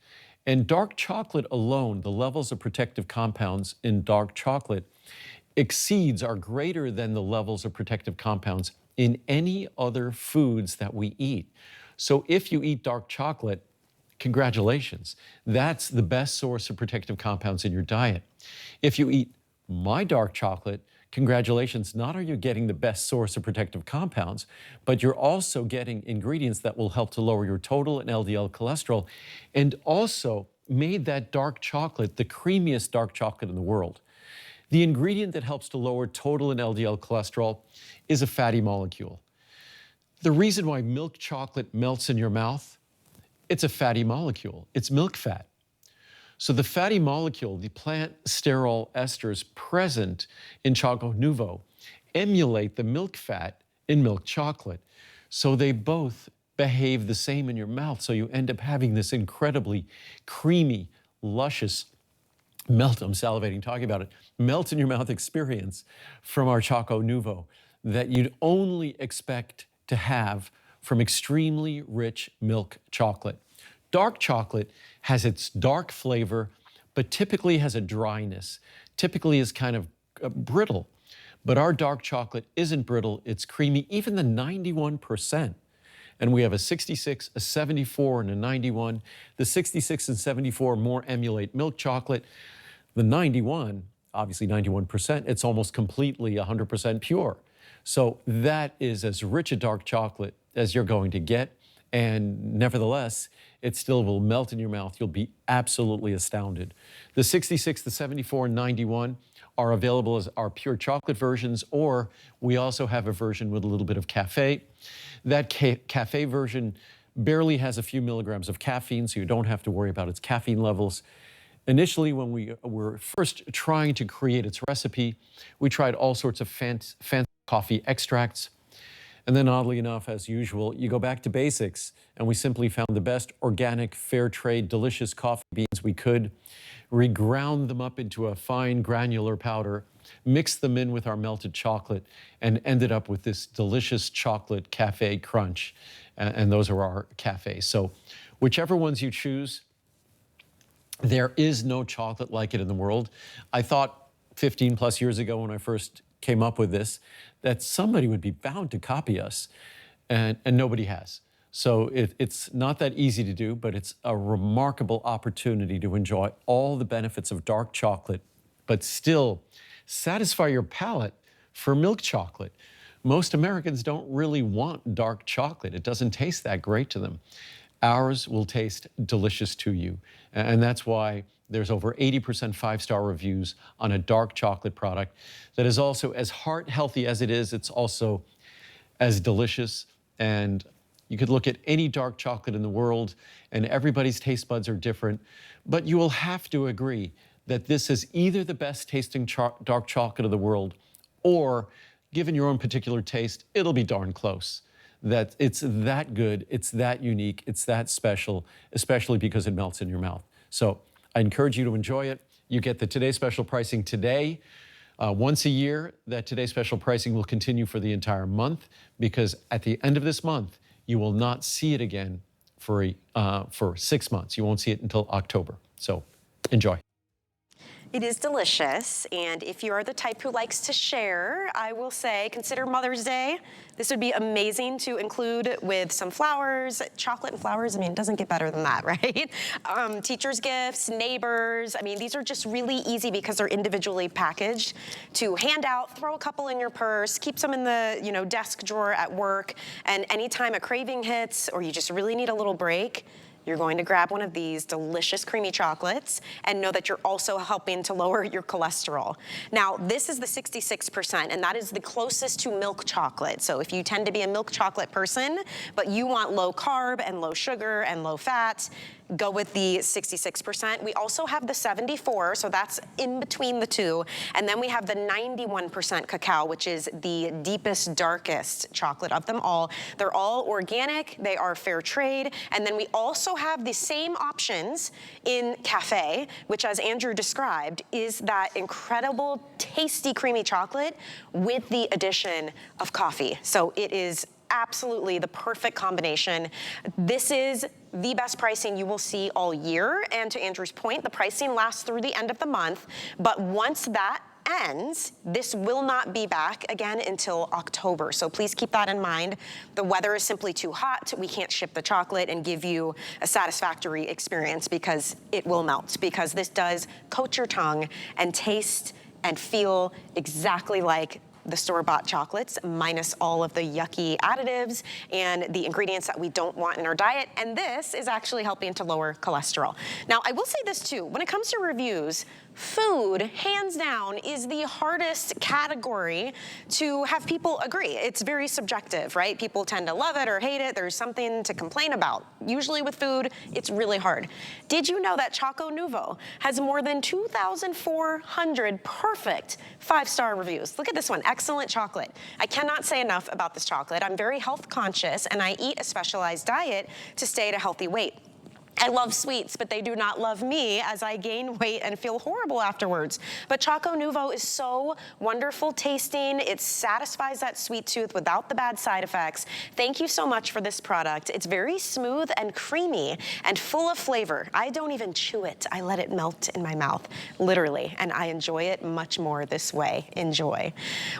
And dark chocolate alone, the levels of protective compounds in dark chocolate exceeds or greater than the levels of protective compounds in any other foods that we eat. So if you eat dark chocolate, congratulations. That's the best source of protective compounds in your diet. If you eat my dark chocolate, congratulations, not are you getting the best source of protective compounds, but you're also getting ingredients that will help to lower your total and LDL cholesterol, and also made that dark chocolate the creamiest dark chocolate in the world. The ingredient that helps to lower total and LDL cholesterol is a fatty molecule. The reason why milk chocolate melts in your mouth, it's a fatty molecule. It's milk fat. So the fatty molecule, the plant sterol esters present in Choco Nuvo, emulate the milk fat in milk chocolate. So they both behave the same in your mouth. So you end up having this incredibly creamy, luscious melt, I'm salivating talking about it, melt in your mouth experience from our Choco Nuvo that you'd only expect to have from extremely rich milk chocolate. Dark chocolate has its dark flavor, but typically has a dryness, typically is kind of brittle. But our dark chocolate isn't brittle, it's creamy, even the 91%. And we have a 66, a 74, and a 91. The 66 and 74 more emulate milk chocolate. The 91, obviously 91%, it's almost completely 100% pure. So that is as rich a dark chocolate as you're going to get. And nevertheless, it still will melt in your mouth. You'll be absolutely astounded. The 66, the 74, and 91 are available as our pure chocolate versions, or we also have a version with a little bit of cafe. That cafe version barely has a few milligrams of caffeine, so you don't have to worry about its caffeine levels. Initially, when we were first trying to create its recipe, we tried all sorts of fancy coffee extracts. And then oddly enough, as usual, you go back to basics, and we simply found the best organic, fair trade, delicious coffee beans we could, reground them up into a fine granular powder, mixed them in with our melted chocolate, and ended up with this delicious chocolate cafe crunch. And those are our cafes. So whichever ones you choose, there is no chocolate like it in the world. I thought 15 plus years ago when I first came up with this, that somebody would be bound to copy us, and nobody has. So it's not that easy to do, but it's a remarkable opportunity to enjoy all the benefits of dark chocolate, but still satisfy your palate for milk chocolate. Most Americans don't really want dark chocolate. It doesn't taste that great to them. Ours will taste delicious to you. And that's why there's over 80% five-star reviews on a dark chocolate product that is also as heart healthy as it is. It's also as delicious. And you could look at any dark chocolate in the world and everybody's taste buds are different, but you will have to agree that this is either the best tasting dark chocolate of the world, or given your own particular taste, it'll be darn close. That it's that good, it's that unique, it's that special, especially because it melts in your mouth. So I encourage you to enjoy it. You get the Today Special pricing today. Once a year, that Today Special pricing will continue for the entire month, because at the end of this month, you will not see it again for 6 months. You won't see it until October. So enjoy. It is delicious, and if you are the type who likes to share, I will say consider Mother's Day. This would be amazing to include with some flowers, chocolate and flowers. I mean, it doesn't get better than that, right? Teachers' gifts, neighbors. I mean, these are just really easy because they're individually packaged to hand out, throw a couple in your purse, keep some in the, you know, desk drawer at work, and anytime a craving hits or you just really need a little break, you're going to grab one of these delicious creamy chocolates and know that you're also helping to lower your cholesterol. Now, this is the 66%, and that is the closest to milk chocolate. So if you tend to be a milk chocolate person, but you want low carb and low sugar and low fat, go with the 66%. We also have the 74, so that's in between the two. And then we have the 91% cacao, which is the deepest, darkest chocolate of them all. They're all organic, they are fair trade. And then we also have the same options in cafe, which, as Andrew described, is that incredible, tasty, creamy chocolate with the addition of coffee. So it is absolutely the perfect combination. This is the best pricing you will see all year. And to Andrew's point, the pricing lasts through the end of the month. But once that ends, this will not be back again until October. So please keep that in mind. The weather is simply too hot. We can't ship the chocolate and give you a satisfactory experience because it will melt, because this does coat your tongue and taste and feel exactly like the store-bought chocolates, minus all of the yucky additives and the ingredients that we don't want in our diet. And this is actually helping to lower cholesterol. Now, I will say this too, when it comes to reviews, food, hands down, is the hardest category to have people agree. It's very subjective, right? People tend to love it or hate it. There's something to complain about. Usually with food, it's really hard. Did you know that Choco Nuvo has more than 2,400 perfect 5-star reviews? Look at this one, excellent chocolate. I cannot say enough about this chocolate. I'm very health conscious and I eat a specialized diet to stay at a healthy weight. I love sweets, but they do not love me as I gain weight and feel horrible afterwards. But Choco Nuvo is so wonderful tasting. It satisfies that sweet tooth without the bad side effects. Thank you so much for this product. It's very smooth and creamy and full of flavor. I don't even chew it. I let it melt in my mouth, literally, and I enjoy it much more this way. Enjoy.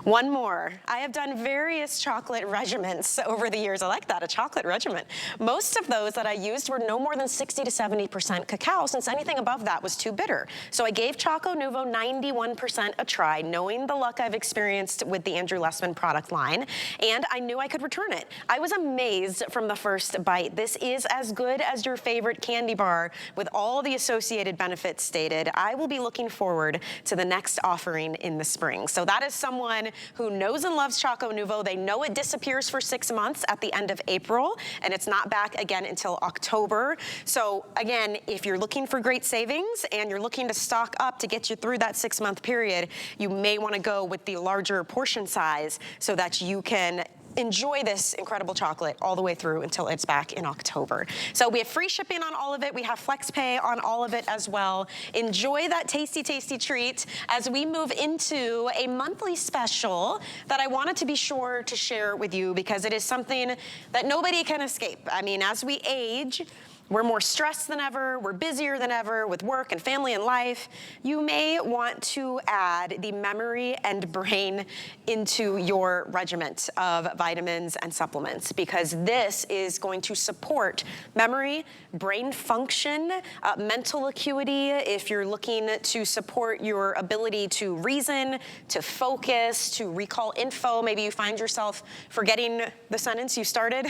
One more. I have done various chocolate regimens over the years. I like that, a chocolate regimen. Most of those that I used were no more than 60 to 70% cacao, since anything above that was too bitter. So I gave Choco Nuvo 91% a try, knowing the luck I've experienced with the Andrew Lessman product line, and I knew I could return it. I was amazed from the first bite. This is as good as your favorite candy bar with all the associated benefits stated. I will be looking forward to the next offering in the spring. So that is someone who knows and loves Choco Nuvo. They know it disappears for 6 months at the end of April, and it's not back again until October. So again, if you're looking for great savings and you're looking to stock up to get you through that 6-month period, you may want to go with the larger portion size so that you can enjoy this incredible chocolate all the way through until it's back in October. So we have free shipping on all of it. We have FlexPay on all of it as well. Enjoy that tasty, tasty treat as we move into a monthly special that I wanted to be sure to share with you because it is something that nobody can escape. I mean, as we age, we're more stressed than ever, we're busier than ever with work and family and life. You may want to add the memory and brain into your regiment of vitamins and supplements because this is going to support memory, brain function, mental acuity. If you're looking to support your ability to reason, to focus, to recall info, maybe you find yourself forgetting the sentence you started,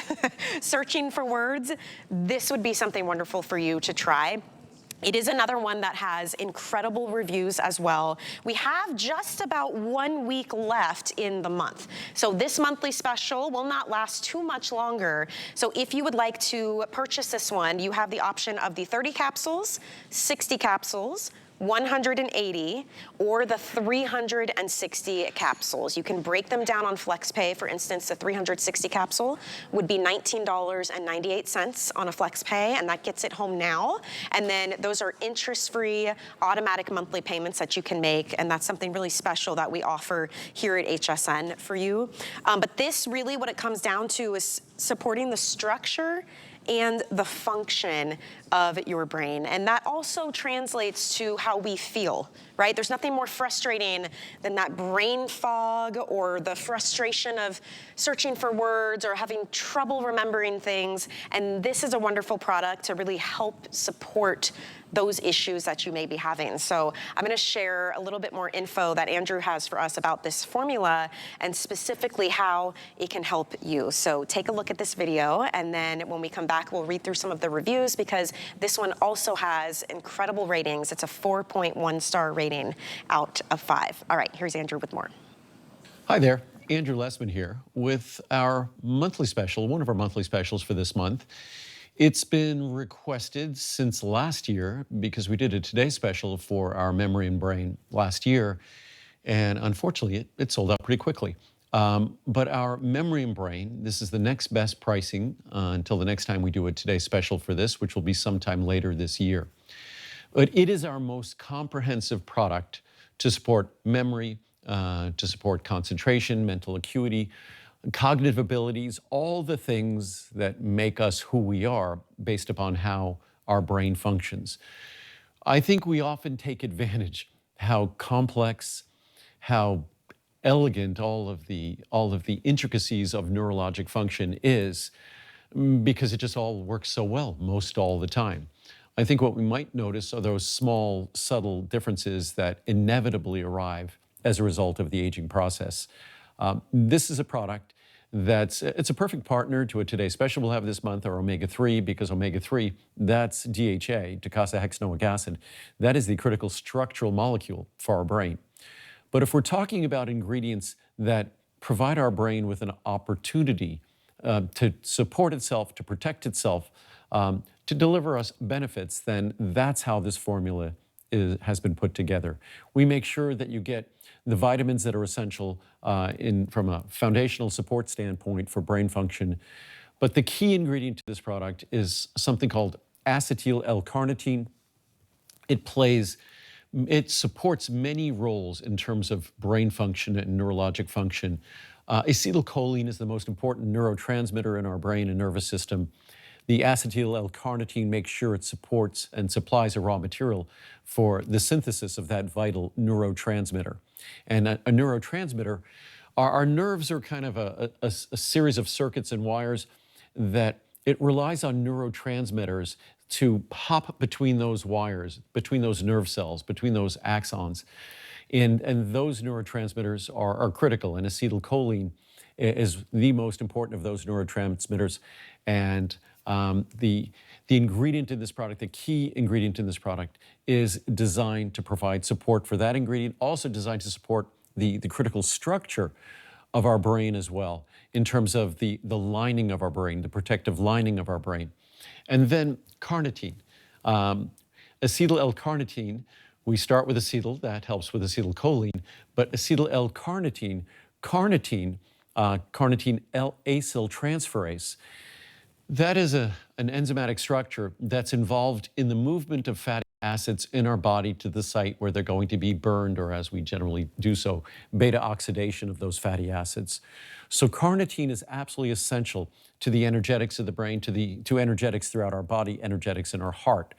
searching for words, this would be something wonderful for you to try. It is another one that has incredible reviews as well. We have just about 1 week left in the month. So this monthly special will not last too much longer. So if you would like to purchase this one, you have the option of the 30 capsules, 60 capsules, 180 or the 360 capsules. You can break them down on FlexPay. For instance, the 360 capsule would be $19.98 on a FlexPay, and that gets it home now. And then those are interest-free automatic monthly payments that you can make, and that's something really special that we offer here at HSN for you. But this really, what it comes down to is supporting the structure and the function of your brain. And that also translates to how we feel, right? There's nothing more frustrating than that brain fog or the frustration of searching for words or having trouble remembering things. And this is a wonderful product to really help support those issues that you may be having. So I'm gonna share a little bit more info that Andrew has for us about this formula and specifically how it can help you. So take a look at this video, and then when we come back, we'll read through some of the reviews, because this one also has incredible ratings. It's a 4.1 star rating out of 5. All right, here's Andrew with more. Hi there, Andrew Lessman here with our monthly special, one of our monthly specials for this month. It's been requested since last year because we did a Today special for our memory and brain last year, and unfortunately it sold out pretty quickly. But our memory and brain, this is the next best pricing until the next time we do a Today special for this, which will be sometime later this year. But it is our most comprehensive product to support memory, to support concentration, mental acuity, cognitive abilities, all the things that make us who we are based upon how our brain functions. I think we often take advantage how complex, how elegant all of the intricacies of neurologic function is, because it just all works so well most all the time. I think what we might notice are those small, subtle differences that inevitably arrive as a result of the aging process. This is a product it's a perfect partner to a Today special we'll have this month, our omega-3, because omega-3, that's DHA, docosahexaenoic acid. That is the critical structural molecule for our brain. But if we're talking about ingredients that provide our brain with an opportunity to support itself, to protect itself, to deliver us benefits, then that's how this formula has been put together. We make sure that you get the vitamins that are essential from a foundational support standpoint for brain function. But the key ingredient to this product is something called acetyl L-carnitine. It supports many roles in terms of brain function and neurologic function. Acetylcholine is the most important neurotransmitter in our brain and nervous system. The acetyl L-carnitine makes sure it supports and supplies a raw material for the synthesis of that vital neurotransmitter. And a neurotransmitter, our nerves are kind of a series of circuits and wires that it relies on neurotransmitters to hop between those wires, between those nerve cells, between those axons. And those neurotransmitters are critical, and acetylcholine is the most important of those neurotransmitters. And the ingredient in this product, the key ingredient in this product, is designed to provide support for that ingredient, also designed to support the critical structure of our brain as well, in terms of the lining of our brain, the protective lining of our brain. And then carnitine. Acetyl L-carnitine, we start with acetyl, that helps with acetylcholine, but acetyl L-carnitine, carnitine L-acyl transferase, that is an enzymatic structure that's involved in the movement of fatty acids in our body to the site where they're going to be burned, or as we generally do so, beta oxidation of those fatty acids. So carnitine is absolutely essential to the energetics of the brain, to energetics throughout our body, energetics in our heart.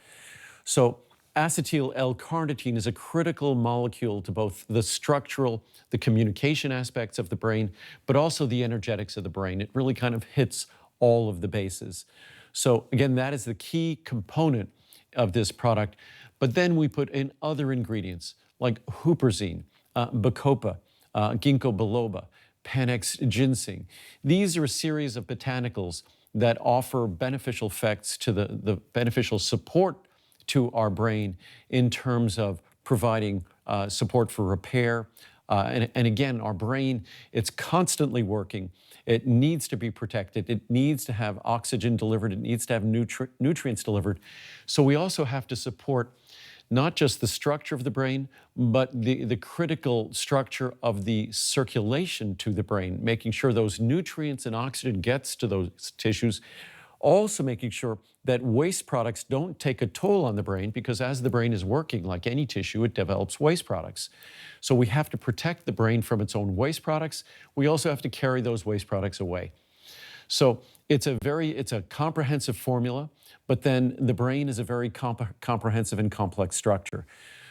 So acetyl L-carnitine is a critical molecule to both the structural, the communication aspects of the brain, but also the energetics of the brain. It really kind of hits all of the bases. So again, that is the key component of this product. But then we put in other ingredients like huperzine, bacopa, ginkgo biloba, panax ginseng. These are a series of botanicals that offer beneficial effects to the beneficial support to our brain in terms of providing support for repair. And again, our brain, it's constantly working. It needs to be protected. It needs to have oxygen delivered. It needs to have nutrients delivered. So we also have to support not just the structure of the brain, but the critical structure of the circulation to the brain, making sure those nutrients and oxygen gets to those tissues. Also making sure that waste products don't take a toll on the brain, because as the brain is working, like any tissue, it develops waste products. So we have to protect the brain from its own waste products. We also have to carry those waste products away. So it's a comprehensive formula, but then the brain is a very comprehensive and complex structure.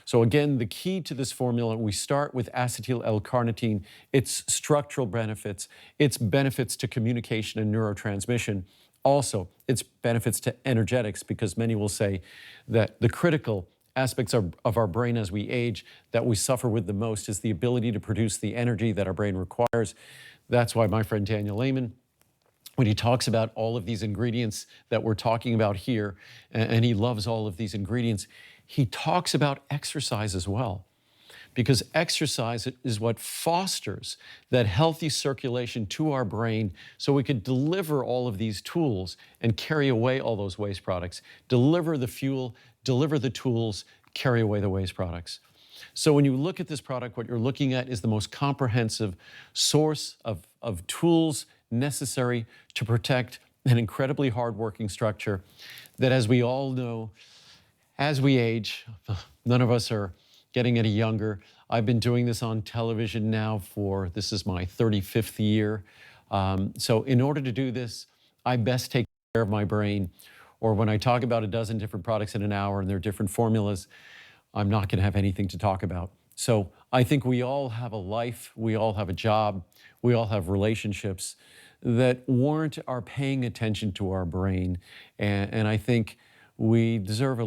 So again, the key to this formula, we start with acetyl L-carnitine, its structural benefits, its benefits to communication and neurotransmission, also its benefits to energetics, because many will say that the critical aspects of our brain as we age that we suffer with the most is the ability to produce the energy that our brain requires. That's why my friend Daniel Lehman, when he talks about all of these ingredients that we're talking about here, and he loves all of these ingredients, he talks about exercise as well. Because exercise is what fosters that healthy circulation to our brain so we could deliver all of these tools and carry away all those waste products, deliver the fuel, deliver the tools, carry away the waste products. So when you look at this product, what you're looking at is the most comprehensive source of tools necessary to protect an incredibly hardworking structure that, as we all know, as we age, none of us are getting any younger. I've been doing this on television now this is my 35th year. So in order to do this, I best take care of my brain. Or when I talk about a dozen different products in an hour and their different formulas, I'm not going to have anything to talk about. So I think we all have a life, we all have a job, we all have relationships that warrant our paying attention to our brain. And I think we deserve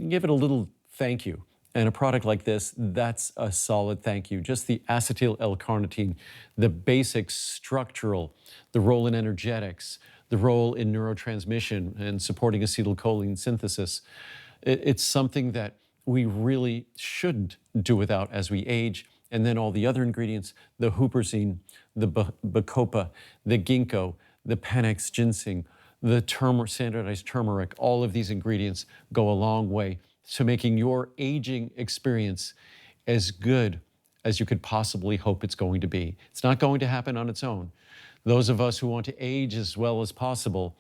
give it a little thank you. And a product like this, that's a solid thank you. Just the acetyl L-carnitine, the basic structural, the role in energetics, the role in neurotransmission and supporting acetylcholine synthesis. It's something that we really shouldn't do without as we age. And then all the other ingredients, the huperzine, the bacopa, the ginkgo, the panax ginseng, the standardized turmeric, all of these ingredients go a long way to making your aging experience as good as you could possibly hope it's going to be. It's not going to happen on its own. Those of us who want to age as well as possible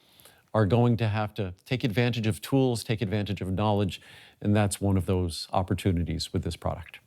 are going to have to take advantage of tools, take advantage of knowledge, and that's one of those opportunities with this product.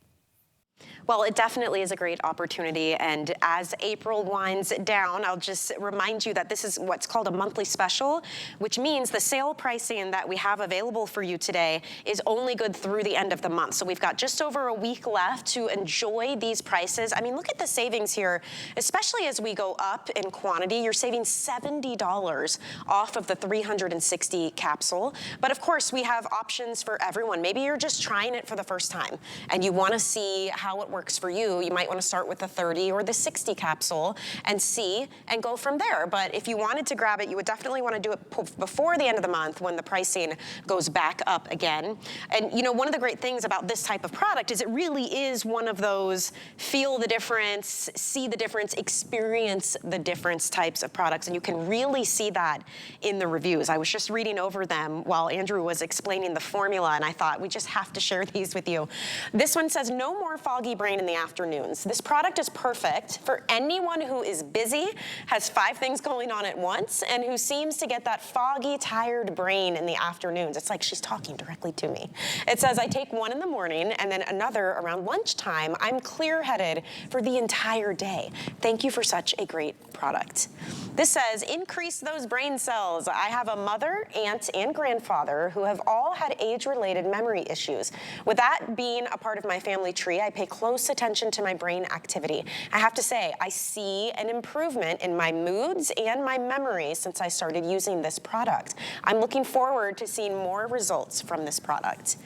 Well, it definitely is a great opportunity, and as April winds down, I'll just remind you that this is what's called a monthly special, which means the sale pricing that we have available for you today is only good through the end of the month. So we've got just over a week left to enjoy these prices. I mean, look at the savings here, especially as we go up in quantity. You're saving $70 off of the 360 capsule. But of course, we have options for everyone. Maybe you're just trying it for the first time and you want to see how it works for you. You might want to start with the 30 or the 60 capsule and see and go from there. But if you wanted to grab it, you would definitely want to do it before the end of the month when the pricing goes back up again. And you know, one of the great things about this type of product is it really is one of those feel the difference, see the difference, experience the difference types of products. And you can really see that in the reviews. I was just reading over them while Andrew was explaining the formula, and I thought we just have to share these with you. This one says, no more foggy brain in the afternoons. This product is perfect for anyone who is busy, has 5 things going on at once, and who seems to get that foggy, tired brain in the afternoons. It's like she's talking directly to me. It says, I take one in the morning and then another around lunchtime. I'm clear-headed for the entire day. Thank you for such a great product. This says, increase those brain cells. I have a mother, aunt, and grandfather who have all had age-related memory issues. With that being a part of my family tree, I pay close attention to my brain activity. I have to say, I see an improvement in my moods and my memory since I started using this product. I'm looking forward to seeing more results from this product.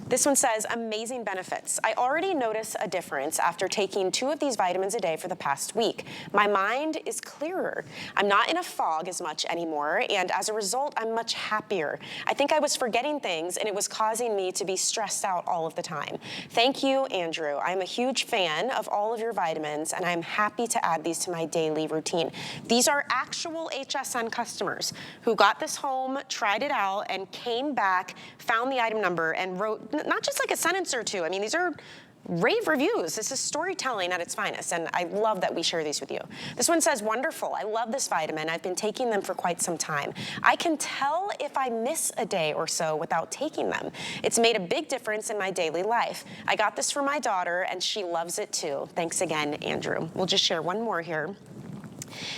This one says, amazing benefits. I already notice a difference after taking 2 of these vitamins a day for the past week. My mind is clearer. I'm not in a fog as much anymore, and as a result, I'm much happier. I think I was forgetting things, and it was causing me to be stressed out all of the time. Thank you, Andrew. I'm a huge fan of all of your vitamins, and I'm happy to add these to my daily routine. These are actual HSN customers who got this home, tried it out, and came back, found the item number, and wrote not just like a sentence or 2. I mean, these are rave reviews. This is storytelling at its finest, and I love that we share these with you. This one says, wonderful. I love this vitamin. I've been taking them for quite some time. I can tell if I miss a day or so without taking them. It's made a big difference in my daily life. I got this for my daughter, and she loves it too. Thanks again, Andrew. We'll just share one more here.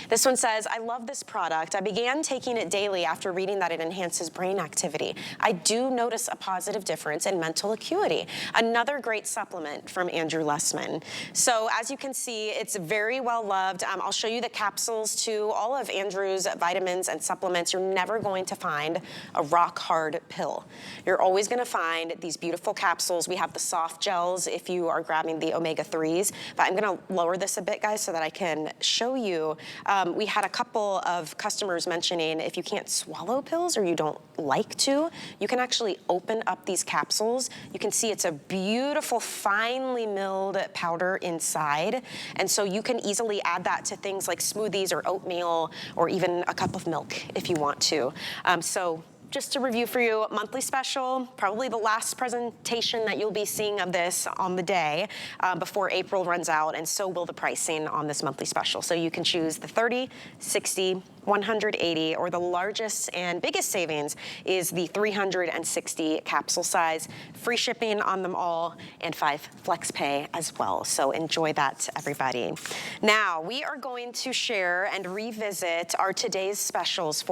This one says, I love this product. I began taking it daily after reading that it enhances brain activity. I do notice a positive difference in mental acuity. Another great supplement from Andrew Lessman. So as you can see, it's very well loved. I'll show you the capsules to all of Andrew's vitamins and supplements. You're never going to find a rock hard pill. You're always going to find these beautiful capsules. We have the soft gels if you are grabbing the omega-3s, but I'm going to lower this a bit, guys, so that I can show you. We had a couple of customers mentioning if you can't swallow pills or you don't like to, you can actually open up these capsules. You can see it's a beautiful, finely milled powder inside. And so you can easily add that to things like smoothies or oatmeal or even a cup of milk if you want to. So just to review for you, monthly special, probably the last presentation that you'll be seeing of this on the day before April runs out, and so will the pricing on this monthly special. So you can choose the 30, 60, 180, or the largest and biggest savings is the 360 capsule size, free shipping on them all, and 5 flex pay as well. So enjoy that, everybody. Now, we are going to share and revisit our today's specials for